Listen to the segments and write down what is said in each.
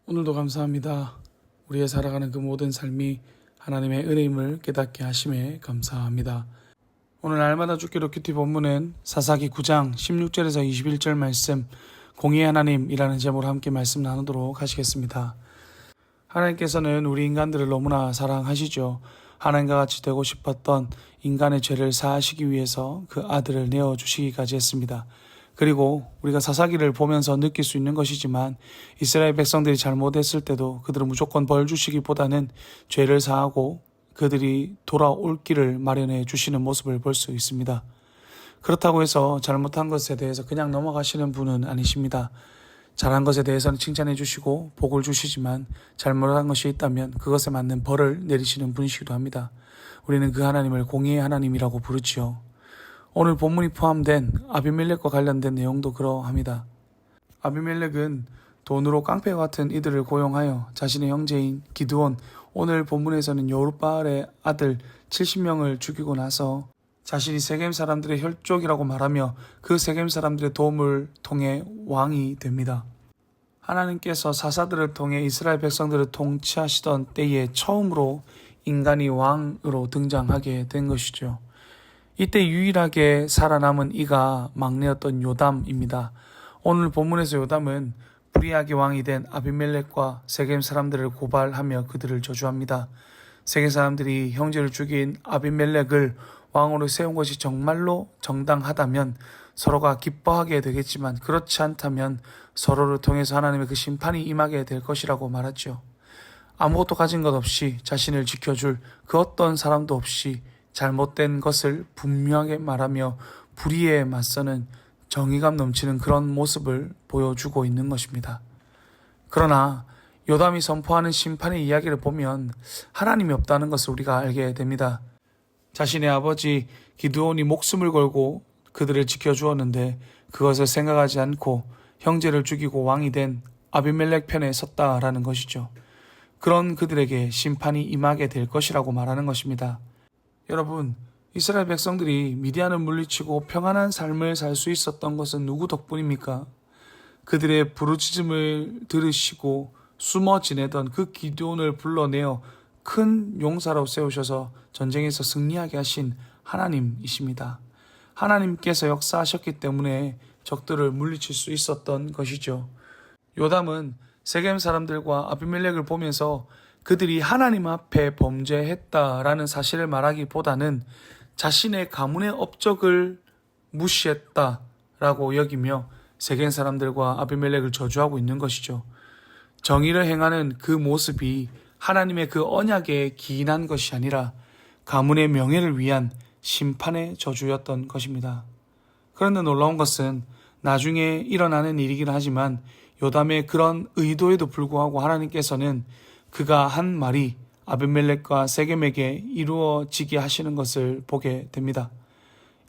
오늘도 감사합니다. 우리의 살아가는 그 모든 삶이 하나님의 은혜임을 깨닫게 하심에 감사합니다. 오늘 날마다 주기도 큐티 본문은 사사기 9장 16절에서 21절 말씀, 공의의 하나님이라는 제목으로 함께 말씀 나누도록 하시겠습니다. 하나님께서는 우리 인간들을 너무나 사랑하시죠. 하나님과 같이 되고 싶었던 인간의 죄를 사하시기 위해서 그 아들을 내어주시기까지 했습니다. 그리고 우리가 사사기를 보면서 느낄 수 있는 것이지만 이스라엘 백성들이 잘못했을 때도 그들은 무조건 벌 주시기보다는 죄를 사하고 그들이 돌아올 길을 마련해 주시는 모습을 볼 수 있습니다. 그렇다고 해서 잘못한 것에 대해서 그냥 넘어가시는 분은 아니십니다. 잘한 것에 대해서는 칭찬해 주시고 복을 주시지만 잘못한 것이 있다면 그것에 맞는 벌을 내리시는 분이시기도 합니다. 우리는 그 하나님을 공의의 하나님이라고 부르지요. 오늘 본문이 포함된 아비멜렉과 관련된 내용도 그러합니다. 아비멜렉은 돈으로 깡패와 같은 이들을 고용하여 자신의 형제인 기드온, 오늘 본문에서는 여룹바알의 아들 70명을 죽이고 나서 자신이 세겜 사람들의 혈족이라고 말하며 그 세겜 사람들의 도움을 통해 왕이 됩니다. 하나님께서 사사들을 통해 이스라엘 백성들을 통치하시던 때에 처음으로 인간이 왕으로 등장하게 된 것이죠. 이때 유일하게 살아남은 이가 막내였던 요담입니다. 오늘 본문에서 요담은 불의하게 왕이 된 아비멜렉과 세겜 사람들을 고발하며 그들을 저주합니다. 세겜 사람들이 형제를 죽인 아비멜렉을 왕으로 세운 것이 정말로 정당하다면 서로가 기뻐하게 되겠지만 그렇지 않다면 서로를 통해서 하나님의 그 심판이 임하게 될 것이라고 말하죠. 아무것도 가진 것 없이 자신을 지켜줄 그 어떤 사람도 없이 잘못된 것을 분명하게 말하며 불의에 맞서는 정의감 넘치는 그런 모습을 보여주고 있는 것입니다. 그러나 요담이 선포하는 심판의 이야기를 보면 하나님이 없다는 것을 우리가 알게 됩니다. 자신의 아버지 기드온이 목숨을 걸고 그들을 지켜주었는데 그것을 생각하지 않고 형제를 죽이고 왕이 된 아비멜렉 편에 섰다라는 것이죠. 그런 그들에게 심판이 임하게 될 것이라고 말하는 것입니다. 여러분, 이스라엘 백성들이 미디안을 물리치고 평안한 삶을 살 수 있었던 것은 누구 덕분입니까? 그들의 부르짖음을 들으시고 숨어 지내던 그 기드온을 불러내어 큰 용사로 세우셔서 전쟁에서 승리하게 하신 하나님이십니다. 하나님께서 역사하셨기 때문에 적들을 물리칠 수 있었던 것이죠. 요담은 세겜 사람들과 아비멜렉을 보면서 그들이 하나님 앞에 범죄했다라는 사실을 말하기보다는 자신의 가문의 업적을 무시했다라고 여기며 세겜 사람들과 아비멜렉을 저주하고 있는 것이죠. 정의를 행하는 그 모습이 하나님의 그 언약에 기인한 것이 아니라 가문의 명예를 위한 심판의 저주였던 것입니다. 그런데 놀라운 것은 나중에 일어나는 일이긴 하지만 요담의 그런 의도에도 불구하고 하나님께서는 그가 한 말이 아비멜렉과 세겜에게 이루어지게 하시는 것을 보게 됩니다.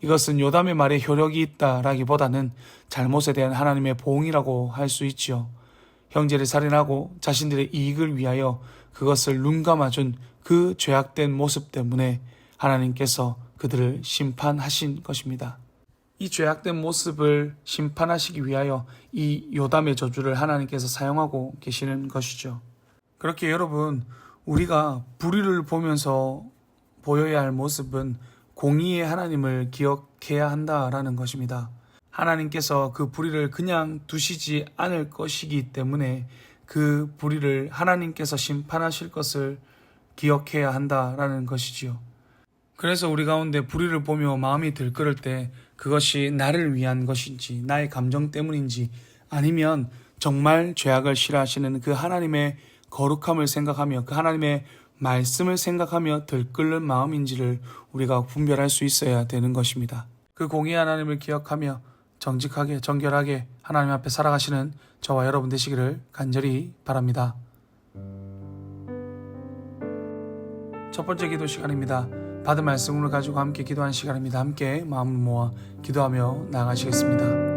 이것은 요담의 말에 효력이 있다라기보다는 잘못에 대한 하나님의 보응이라고 할 수 있지요. 형제를 살인하고 자신들의 이익을 위하여 그것을 눈감아준 그 죄악된 모습 때문에 하나님께서 그들을 심판하신 것입니다. 이 죄악된 모습을 심판하시기 위하여 이 요담의 저주를 하나님께서 사용하고 계시는 것이죠. 그렇게 여러분, 우리가 불의를 보면서 보여야 할 모습은 공의의 하나님을 기억해야 한다라는 것입니다. 하나님께서 그 불의를 그냥 두시지 않을 것이기 때문에 그 불의를 하나님께서 심판하실 것을 기억해야 한다라는 것이지요. 그래서 우리 가운데 불의를 보며 마음이 들끓을 때 그것이 나를 위한 것인지 나의 감정 때문인지 아니면 정말 죄악을 싫어하시는 그 하나님의 거룩함을 생각하며 그 하나님의 말씀을 생각하며 들끓는 마음인지를 우리가 분별할 수 있어야 되는 것입니다. 그 공의 하나님을 기억하며 정직하게 정결하게 하나님 앞에 살아가시는 저와 여러분 되시기를 간절히 바랍니다. 첫 번째 기도 시간입니다. 받은 말씀을 가지고 함께 기도하는 시간입니다. 함께 마음을 모아 기도하며 나아가시겠습니다.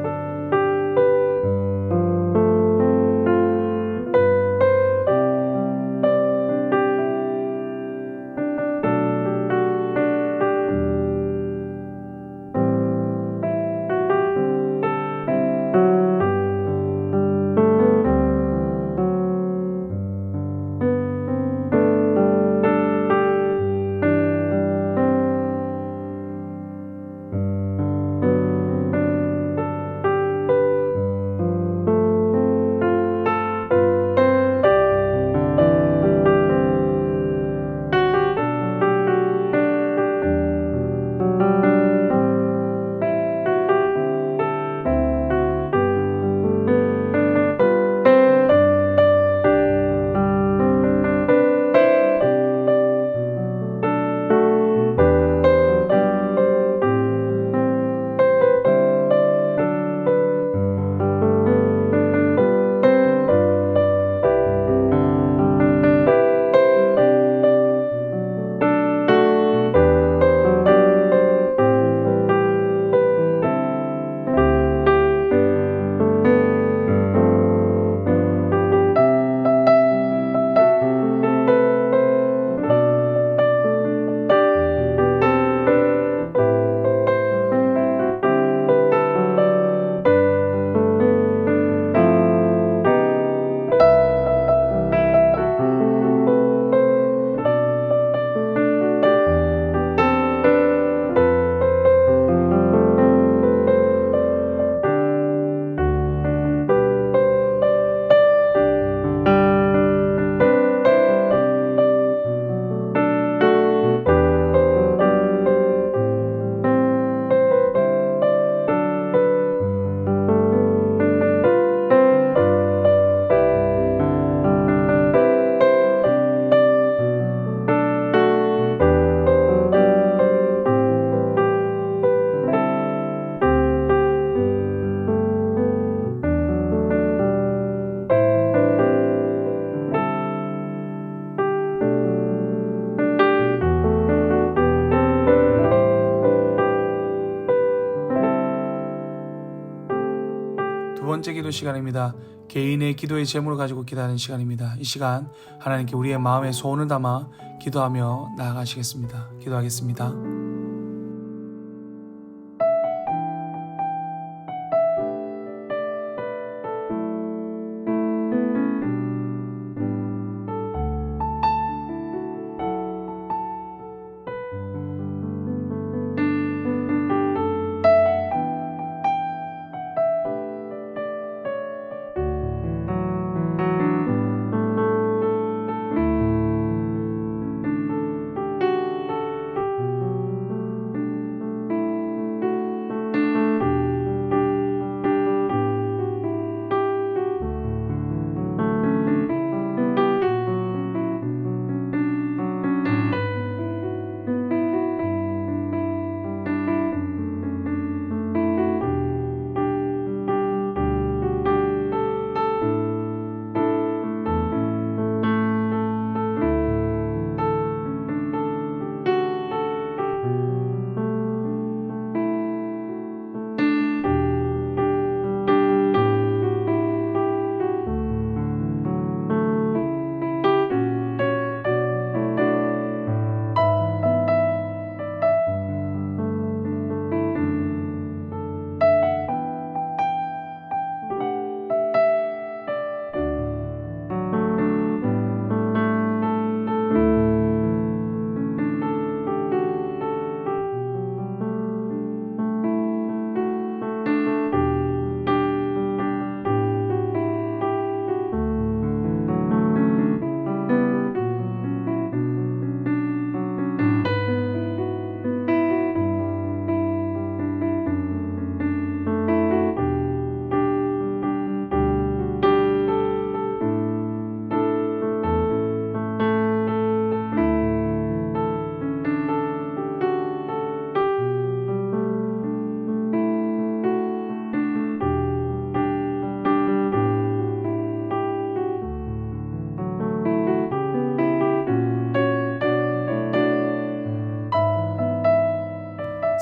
두 번째 기도 시간입니다. 개인의 기도의 제목을 가지고 기도하는 시간입니다. 이 시간 하나님께 우리의 마음의 소원을 담아 기도하며 나아가시겠습니다. 기도하겠습니다.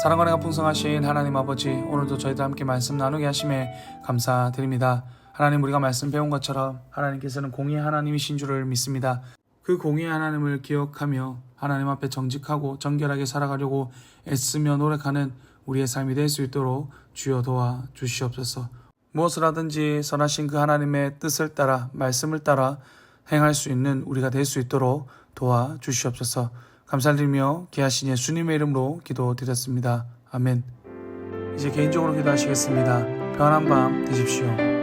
사랑과 은혜가 풍성하신 하나님 아버지, 오늘도 저희들 함께 말씀 나누게 하심에 감사드립니다. 하나님, 우리가 말씀 배운 것처럼 하나님께서는 공의의 하나님이신 줄을 믿습니다. 그 공의의 하나님을 기억하며 하나님 앞에 정직하고 정결하게 살아가려고 애쓰며 노력하는 우리의 삶이 될 수 있도록 주여 도와 주시옵소서. 무엇을 하든지 선하신 그 하나님의 뜻을 따라 말씀을 따라 행할 수 있는 우리가 될 수 있도록 도와 주시옵소서. 감사드리며 귀하신 예수님의 이름으로 기도드렸습니다. 아멘. 이제 개인적으로 기도하시겠습니다. 평안한 밤 되십시오.